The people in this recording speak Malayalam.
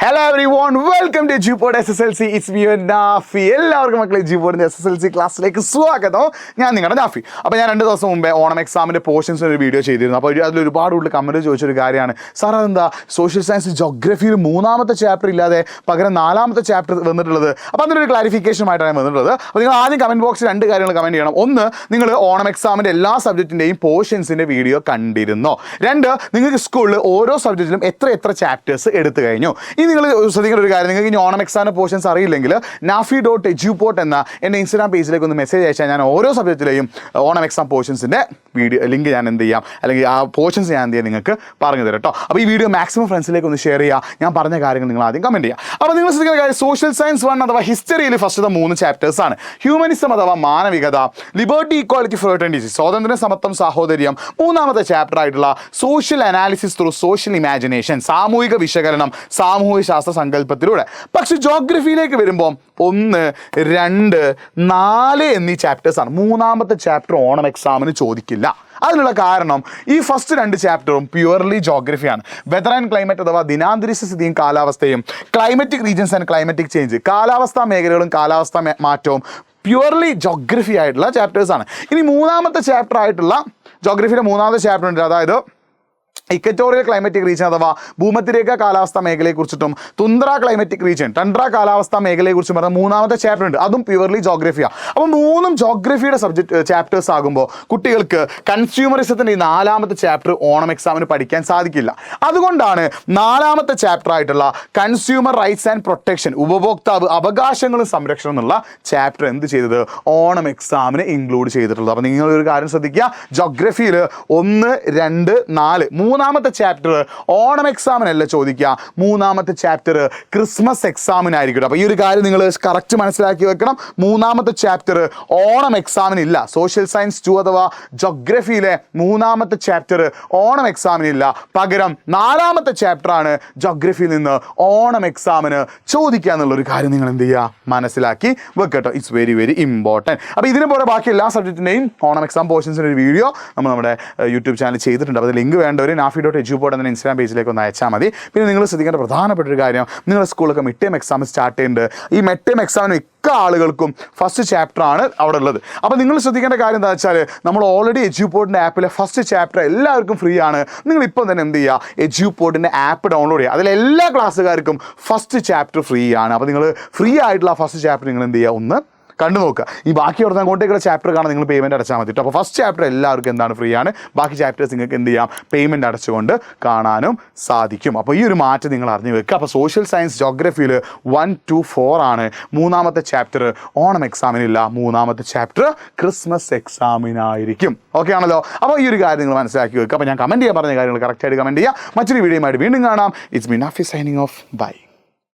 Hello everyone, welcome to Jupod SSLC. It's me and Nafi. എല്ലാവർക്കും മക്കളെ Jupod SSLC ക്ലാസ്സിലേക്ക് സ്വാഗതം. ഞാൻ നിങ്ങളുടെ നാഫി. അപ്പോൾ ഞാൻ 2 ദിവസം മുമ്പേ ഓണം എക്സാമിൻ്റെ പോർഷൻസ് ഒരു വീഡിയോ ചെയ്തിരുന്നു. അപ്പോൾ അതിൽ ഒരുപാട് കൂടുതൽ കമൻറ്റ് ചോദിച്ചൊരു കാര്യമാണ്, സാർ അതെന്താ സോഷ്യൽ സയൻസ് ജോഗ്രഫിയിൽ 3ാമത്തെ ചാപ്റ്റർ ഇല്ലാതെ പകരം 4ാമത്തെ ചാപ്റ്റർ വന്നിട്ടുള്ളത്? അപ്പോൾ അതിനൊരു ക്ലാരിഫിക്കേഷനുമായിട്ടാണ് വന്നിട്ടുള്ളത്. അപ്പോൾ നിങ്ങൾ ആദ്യം കമൻറ്റ് ബോക്സിൽ 2 കാര്യങ്ങൾ കമൻറ്റ് ചെയ്യണം. ഒന്ന്, നിങ്ങൾ ഓണം എക്സാമിൻ്റെ എല്ലാ സബ്ജക്റ്റിൻ്റെയും പോർഷൻസിൻ്റെ വീഡിയോ കണ്ടിരുന്നോ? 2, നിങ്ങൾക്ക് സ്കൂളിൽ ഓരോ സബ്ജക്റ്റിലും എത്ര ചാപ്റ്റേഴ്സ് എടുത്തു കഴിഞ്ഞു? ഇനി നിങ്ങൾ ശ്രദ്ധിക്കേണ്ട ഒരു കാര്യം, നിങ്ങൾക്ക് ഇനി ഓണം എക്സാമിൻ്റെ പോർഷൻസ് അറിയില്ലെങ്കിൽ nafi.eduport എന്ന എൻ്റെ ഇൻസ്റ്റാഗ്രാം പേജിലേക്ക് ഒന്ന് മെസ്സേജ് അയച്ചാൽ ഞാൻ ഓരോ സബ്ജക്റ്റിലെയും ഓണം എക്സാം പോർഷൻസിൻ്റെ വീഡിയോ ലിങ്ക് ഞാൻ എന്ത് ചെയ്യാം, അല്ലെങ്കിൽ ആ പോർഷൻസ് ഞാൻ എന്ത് ചെയ്യാം നിങ്ങൾക്ക് പറഞ്ഞു തരാം കേട്ടോ. അപ്പോൾ ഈ വീഡിയോ മാക്സിമം ഫ്രണ്ട്സിലേക്ക് ഒന്ന് ഷെയർ ചെയ്യുക. ഞാൻ പറഞ്ഞ കാര്യങ്ങൾ നിങ്ങൾ ആദ്യം കമൻറ്റ് ചെയ്യുക. അപ്പോൾ നിങ്ങൾ ശ്രദ്ധിക്കുന്ന കാര്യം, സോഷ്യൽ സയൻസ് 1 അഥവാ ഹിസ്റ്ററിയിൽ ഫസ്റ്റത്തെ 3 ചാപ്റ്റേഴ്സാണ്. ഹ്യൂമനിസം അഥവാ മാനവികത, ലിബർട്ടി ഈക്വാലിറ്റി ഫ്രട്ടേണിറ്റി സ്വാതന്ത്ര്യം സമത്വം സാഹോദര്യം, 3ാമത്തെ ചാപ്റ്റർ ആയിട്ടുള്ള social analysis through social imagination സാമൂഹിക വിശകലനം സാമൂഹിക ശാസ്ത്ര സങ്കല്പത്തിലൂടെ. പക്ഷെ ജോഗ്രഫിയിലേക്ക് വരുമ്പോൾ 1, 2, 4 എന്നീ ചാപ്റ്റേഴ്സാണ്. 3ാമത്തെ ചാപ്റ്റർ ഓണം എക്സാമിന് ചോദിക്കില്ല. അതിനുള്ള കാരണം ഈ ഫസ്റ്റ് 2 ചാപ്റ്ററും പ്യുവർലി ജോഗ്രഫിയാണ്. വെതർ ആൻഡ് ക്ലൈമറ്റ് അഥവാ ദിനാന്തരീക്ഷ സ്ഥിതിയും കാലാവസ്ഥയും, climatic regions and climatic change കാലാവസ്ഥാ മേഖലകളും കാലാവസ്ഥാ മാറ്റവും പ്യുവർലി ജോഗ്രഫി ആയിട്ടുള്ള ചാപ്റ്റേഴ്സാണ്. ഇനി 3ാമത്തെ ചാപ്റ്റർ ആയിട്ടുള്ള ജോഗ്രഫിയുടെ 3ാമത്തെ ചാപ്റ്റർ ഉണ്ട്, അതായത് ഇക്വറ്റോറിയൽ ക്ലൈമറ്റിക് റീജിയൻ അഥവാ ഭൂമധ്യരേഖ കാലാവസ്ഥാ മേഖലയെക്കുറിച്ചിട്ടും തുന്ദ്ര ക്ലൈമറ്റിക് റീജിയൻ ടണ്ട്ര കാലാവസ്ഥാ മേഖലയെക്കുറിച്ചും പറഞ്ഞ 3ാമത്തെ ചാപ്റ്റർ ഉണ്ട്. അതും പ്യുവർലി ജോഗ്രഫിയാണ്. അപ്പോൾ 3ഉം ജോഗ്രഫിയുടെ ചാപ്റ്റേഴ്സ് ആകുമ്പോൾ കുട്ടികൾക്ക് കൺസ്യൂമറിസത്തിൻ്റെ ഈ 4ാമത്തെ ചാപ്റ്റർ ഓണം എക്സാമിന് പഠിക്കാൻ സാധിക്കില്ല. അതുകൊണ്ടാണ് 4ാമത്തെ ചാപ്റ്റർ ആയിട്ടുള്ള കൺസ്യൂമർ റൈറ്റ്സ് ആൻഡ് പ്രൊട്ടക്ഷൻ ഉപഭോക്താവ് അവകാശങ്ങളും സംരക്ഷണം എന്നുള്ള ചാപ്റ്റർ എന്ത് ചെയ്തത് ഓണം എക്സാമിന് ഇൻക്ലൂഡ് ചെയ്തിട്ടുള്ളത്. അപ്പോൾ നിങ്ങളൊരു കാര്യം ശ്രദ്ധിക്കുക, ജോഗ്രഫിയിൽ 1, 2, 4 3ാമത്തെ ചാപ്റ്റർ ഓണം എക്സാമിനല്ല ചോദിക്കുക, 3ാമത്തെ ചാപ്റ്റർ ക്രിസ്മസ് എക്സാമിനായിരിക്കും. അപ്പോൾ ഈ ഒരു കാര്യം നിങ്ങൾ കറക്റ്റ് മനസ്സിലാക്കി വെക്കണം. 3ാമത്തെ ചാപ്റ്റർ ഓണം എക്സാമിനില്ല. സോഷ്യൽ സയൻസ് 2 അഥവാ ജോഗ്രഫിയിലെ 3ാമത്തെ ചാപ്റ്റർ ഓണം എക്സാമിനില്ല. പകരം 4ാമത്തെ ചാപ്റ്ററാണ് ജോഗ്രഫിയിൽ നിന്ന് ഓണം എക്സാമിന് ചോദിക്കുക എന്നുള്ളൊരു കാര്യം നിങ്ങൾ എന്ത് ചെയ്യുക, മനസ്സിലാക്കി വെക്കട്ടോ. It's very very important. അപ്പോൾ ഇതിന് പോലെ ബാക്കി എല്ലാ സബ്ജക്റ്റിൻ്റെയും ഓണം എക്സാം പോർഷൻസിൻ്റെ ഒരു വീഡിയോ നമ്മൾ നമ്മുടെ യൂട്യൂബ് ചാനൽ ചെയ്തിട്ടുണ്ട്. അപ്പോൾ ലിങ്ക് വേണ്ടവർ nafi.eduport എന്ന ഇൻസ്റ്റാഗ്രാം പേജിലേക്ക് ഒന്ന് അയച്ചാൽ മതി. പിന്നെ നിങ്ങൾ ശ്രദ്ധിക്കേണ്ട പ്രധാനപ്പെട്ട ഒരു കാര്യം, നിങ്ങളുടെ സ്കൂളൊക്കെ മിഡ് ടേം എക്സാം സ്റ്റാർട്ട് ചെയ്യുന്നുണ്ട്. ഈ മിഡ് ടേം എക്സാമിന് മിക്ക ആളുകൾക്കും ഫസ്റ്റ് ചാപ്റ്റർ ആണ് അവിടെ ഉള്ളത്. അപ്പോൾ നിങ്ങൾ ശ്രദ്ധിക്കേണ്ട കാര്യം എന്താ വെച്ചാൽ, നമ്മൾ ഓൾറെഡി എഡ്യൂപോർട്ടിൻ്റെ ആപ്പിലെ ഫസ്റ്റ് ചാപ്റ്റർ എല്ലാവർക്കും ഫ്രീ ആണ്. നിങ്ങൾ ഇപ്പം തന്നെ എന്ത് ചെയ്യുക, എഡ്യൂപോർട്ടിൻ്റെ ആപ്പ് ഡൗൺലോഡ് ചെയ്യുക. അതിലെല്ലാ ക്ലാസ്സുകാർക്കും ഫസ്റ്റ് ചാപ്റ്റർ ഫ്രീ ആണ്. അപ്പോൾ നിങ്ങൾ ഫ്രീ ആയിട്ടുള്ള ഫസ്റ്റ് ചാപ്റ്റർ നിങ്ങൾ എന്ത് ചെയ്യുക, ഒന്ന് കണ്ടു നോക്കുക. ഈ ബാക്കി അവിടുന്ന് അങ്ങോട്ടേക്കുള്ള ചാപ്റ്റർ കാണാൻ നിങ്ങൾ പേയ്മെൻറ്റ് അടച്ചാൽ മതി. അപ്പോൾ ഫസ്റ്റ് ചാപ്റ്റർ എല്ലാവർക്കും എന്താണ് ഫ്രീ ആണ്. ബാക്കി ചാപ്റ്റേഴ്സ് നിങ്ങൾക്ക് എന്ത് ചെയ്യാം, പേയ്മെൻറ്റ് അടച്ചുകൊണ്ട് കാണാനും സാധിക്കും. അപ്പോൾ ഈ ഒരു മാറ്റം നിങ്ങൾ അറിഞ്ഞു വെക്കുക. അപ്പോൾ സോഷ്യൽ സയൻസ് ജോഗ്രഫിയിൽ 1, 2, 4 ആണ്. 3ാമത്തെ ചാപ്റ്റർ ഓണം എക്സാമിനില്ല. 3ാമത്തെ ചാപ്റ്റർ ക്രിസ്മസ് എക്സാമിനായിരിക്കും. ഓക്കെ ആണല്ലോ. അപ്പോൾ ഈ ഒരു കാര്യം നിങ്ങൾ മനസ്സിലാക്കി വെക്കുക. അപ്പോൾ ഞാൻ കമൻറ്റ് ചെയ്യാൻ പറഞ്ഞ കാര്യങ്ങൾ കറക്റ്റായിട്ട് കമൻറ്റ് ചെയ്യുക. മറ്റൊരു വീഡിയോയുമായിട്ട് വീണ്ടും കാണാം. It's me Nafi signing off. By.